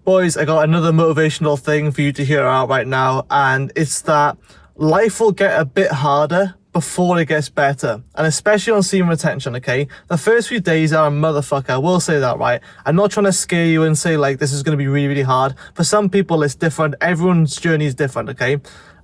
Boys, I got another motivational thing for you to hear out right now, and it's that life will get a bit harder before it gets better, and especially on semen retention, okay? The first few days are a motherfucker, I will say that, right? I'm not trying to scare you and say like this is going to be really, really hard. For some people it's different, everyone's journey is different, okay?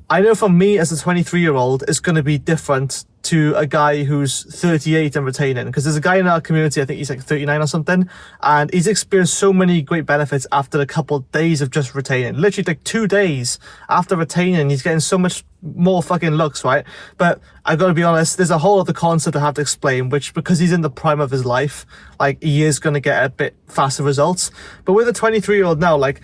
I know for me as a 23-year-old, it's going to be different to a guy who's 38 and retaining, because there's a guy in our community, I think he's like 39 or something, and he's experienced so many great benefits after a couple of days of just retaining. Literally like 2 days after retaining, he's getting so much more fucking looks, right? But I've got to be honest, there's a whole other concept I have to explain, which because he's in the prime of his life, like he is going to get a bit faster results. But with a 23-year-old now, like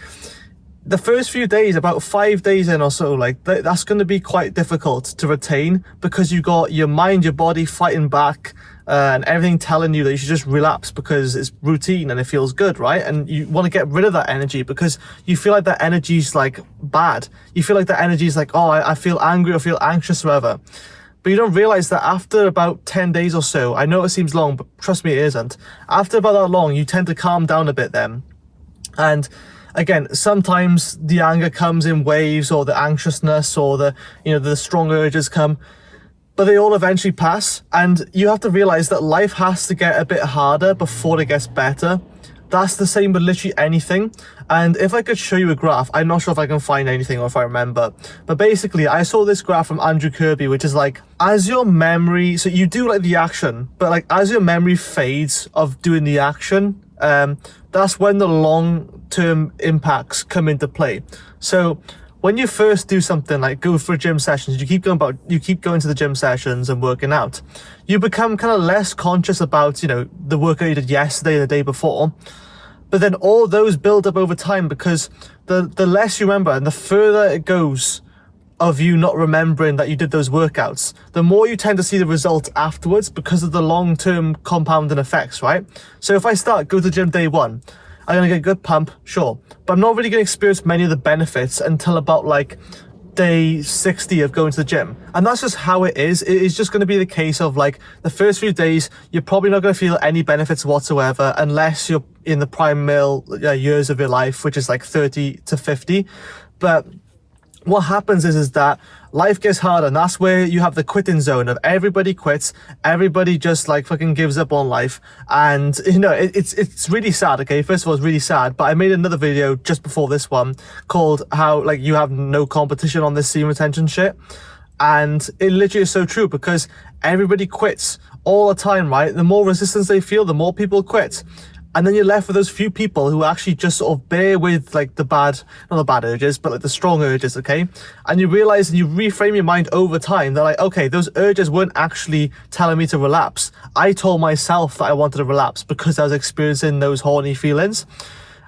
the first few days, about 5 days in or so, like that's going to be quite difficult to retain, because you got your mind, your body fighting back, and everything telling you that you should just relapse because it's routine and it feels good, right? And you want to get rid of that energy because you feel like that energy's like bad. You feel like that energy is like, oh, I feel angry or feel anxious or whatever. But you don't realize that after about 10 days or so, I know it seems long, but trust me, it isn't. After about that long, you tend to calm down a bit then. And again, sometimes the anger comes in waves, or the anxiousness, or the strong urges come, but they all eventually pass. And you have to realize that life has to get a bit harder before it gets better. That's the same with literally anything. And if I could show you a graph, I'm not sure if I can find anything or if I remember, but basically I saw this graph from Andrew Kirby, which is like, as your memory, so you do like the action, but like as your memory fades of doing the action, that's when the long-term impacts come into play. So when you first do something like go for gym sessions, you keep going to the gym sessions and working out, you become kind of less conscious about, the workout you did yesterday and the day before. But then all those build up over time, because the less you remember and the further it goes of you not remembering that you did those workouts, the more you tend to see the results afterwards because of the long-term compounding effects, right? So if I go to the gym day one, I'm going to get a good pump, sure, but I'm not really going to experience many of the benefits until about like day 60 of going to the gym. And that's just how it is. It is just going to be the case of like the first few days, you're probably not going to feel any benefits whatsoever unless you're in the prime male years of your life, which is like 30 to 50. But what happens is that life gets harder, and that's where you have the quitting zone of everybody quits, everybody just like fucking gives up on life. And it's really sad, okay? First of all, it's really sad, but I made another video just before this one called how like you have no competition on this semen retention shit. And it literally is so true, because everybody quits all the time, right? The more resistance they feel, the more people quit. And then you're left with those few people who actually just sort of bear with like not the bad urges, but like the strong urges, okay? And you realize and you reframe your mind over time that like, okay, those urges weren't actually telling me to relapse. I told myself that I wanted to relapse because I was experiencing those horny feelings.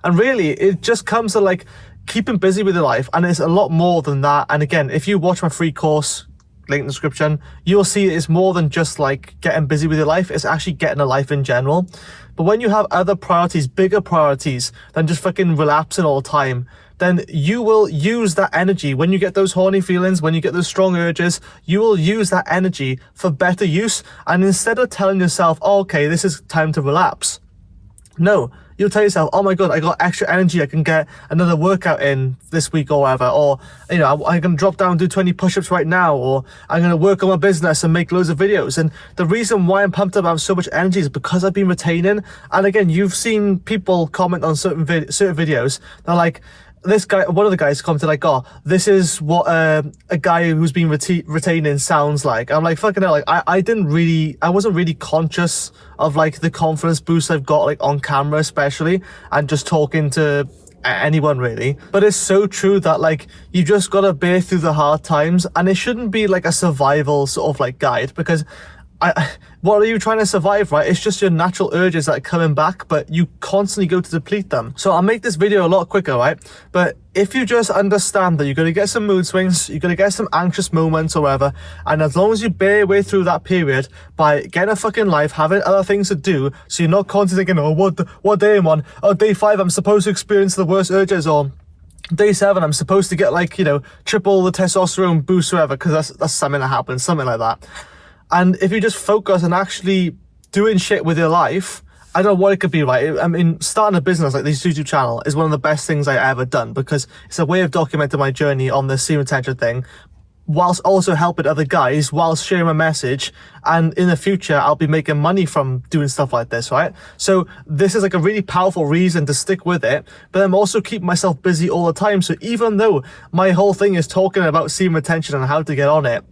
And really, it just comes to like keeping busy with your life. And it's a lot more than that. And again, if you watch my free course, link in the description, you'll see it's more than just like getting busy with your life. It's actually getting a life in general. But when you have other priorities, bigger priorities than just fucking relapsing all the time, then you will use that energy. When you get those horny feelings, when you get those strong urges, you will use that energy for better use. And instead of telling yourself, oh, okay, this is time to relapse, no, you'll tell yourself, oh my God, I got extra energy, I can get another workout in this week or whatever, or, I can drop down and do 20 push-ups right now, or I'm going to work on my business and make loads of videos. And the reason why I'm pumped up, I have so much energy, is because I've been retaining. And again, you've seen people comment on certain videos, they're like, this guy, one of the guys commented like, oh, this is what a guy who's been retaining sounds like. I'm like, fucking hell, like I wasn't really conscious of like the confidence boost I've got like on camera especially, and just talking to anyone really. But it's so true that like you just gotta bear through the hard times, and it shouldn't be like a survival sort of like guide, because what are you trying to survive, right? It's just your natural urges that are coming back, but you constantly go to deplete them. So I'll make this video a lot quicker, right? But if you just understand that you're going to get some mood swings, you're going to get some anxious moments or whatever, and as long as you bear your way through that period by getting a fucking life, having other things to do, so you're not constantly thinking, oh, what day am I on? Oh, day 5, I'm supposed to experience the worst urges, or day 7, I'm supposed to get like, triple the testosterone boost or whatever, because that's something that happens, something like that. And if you just focus on actually doing shit with your life I don't know what it could be, right? I mean, starting a business like this YouTube channel is one of the best things I've ever done, because it's a way of documenting my journey on the semen retention thing, whilst also helping other guys, whilst sharing my message. And in the future, I'll be making money from doing stuff like this, right? So this is like a really powerful reason to stick with it, but I'm also keeping myself busy all the time. So even though my whole thing is talking about semen retention and how to get on it,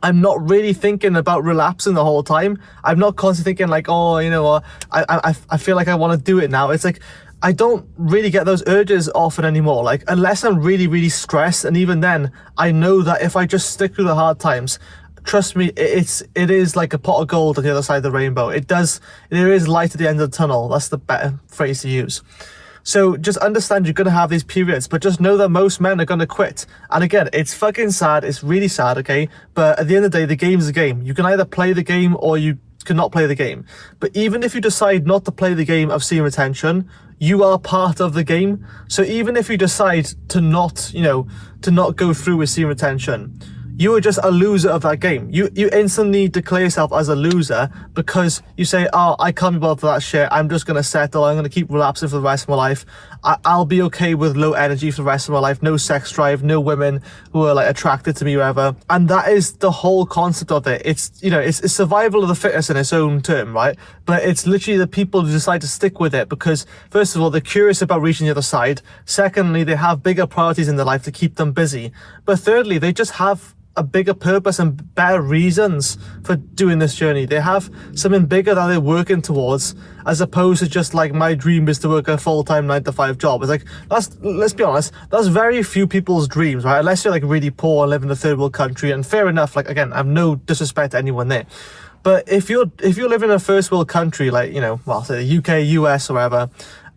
I'm not really thinking about relapsing the whole time. I'm not constantly thinking like, oh, you know what, I feel like I want to do it now. It's like, I don't really get those urges often anymore. Like, unless I'm really, really stressed, and even then, I know that if I just stick through the hard times, trust me, it is like a pot of gold on the other side of the rainbow. There is light at the end of the tunnel. That's the better phrase to use. So just understand you're going to have these periods, but just know that most men are going to quit. And again, it's fucking sad. It's really sad, okay? But at the end of the day, the game's a game. You can either play the game or you cannot play the game. But even if you decide not to play the game of semen retention, you are part of the game. So even if you decide to not, to not go through with semen retention, you are just a loser of that game. You instantly declare yourself as a loser because you say, oh, I can't be bothered for that shit. I'm just going to settle. I'm going to keep relapsing for the rest of my life. I'll be okay with low energy for the rest of my life. No sex drive, no women who are like attracted to me or whatever. And that is the whole concept of it. It's, it's survival of the fittest in its own term, right? But it's literally the people who decide to stick with it because, first of all, they're curious about reaching the other side. Secondly, they have bigger priorities in their life to keep them busy. But thirdly, they just have a bigger purpose and better reasons for doing this journey. They have something bigger that they're working towards, as opposed to just like, my dream is to work a full-time 9-to-5 job. It's like, let's be honest, that's very few people's dreams, right? Unless you're like really poor and live in a third world country, and fair enough, like, again, I have no disrespect to anyone there. But if you're living in a first world country, like, say the UK, US or whatever,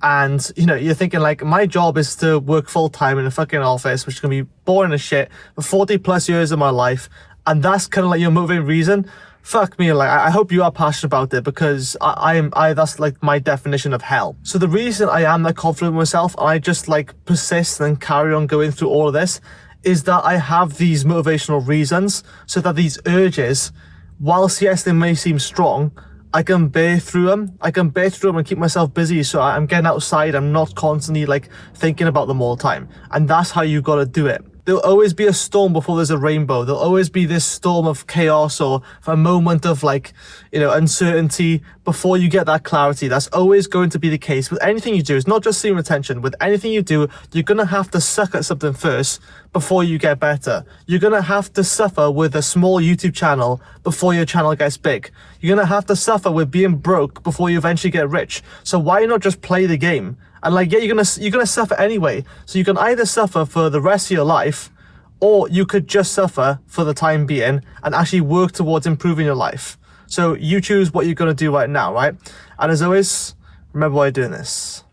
and you're thinking like, my job is to work full-time in a fucking office, which is gonna be boring as shit for 40 plus years of my life, and that's kind of like your motivating reason. Fuck me, like, I hope you are passionate about it, because that's like my definition of hell. So the reason I am that confident in myself, and I just like persist and carry on going through all of this, is that I have these motivational reasons, so that these urges, whilst yes, they may seem strong, I can bear through them. I can bear through them and keep myself busy, so I'm getting outside. I'm not constantly like thinking about them all the time. And that's how you got to do it. There'll always be a storm before there's a rainbow. There'll always be this storm of chaos or a moment of like, uncertainty before you get that clarity. That's always going to be the case with anything you do. It's not just semen retention. With anything you do, you're going to have to suck at something first before you get better. You're going to have to suffer with a small YouTube channel before your channel gets big. You're going to have to suffer with being broke before you eventually get rich. So why not just play the game? And like, yeah, you're gonna suffer anyway. So you can either suffer for the rest of your life, or you could just suffer for the time being and actually work towards improving your life. So you choose what you're gonna do right now, right? And as always, remember why you're doing this.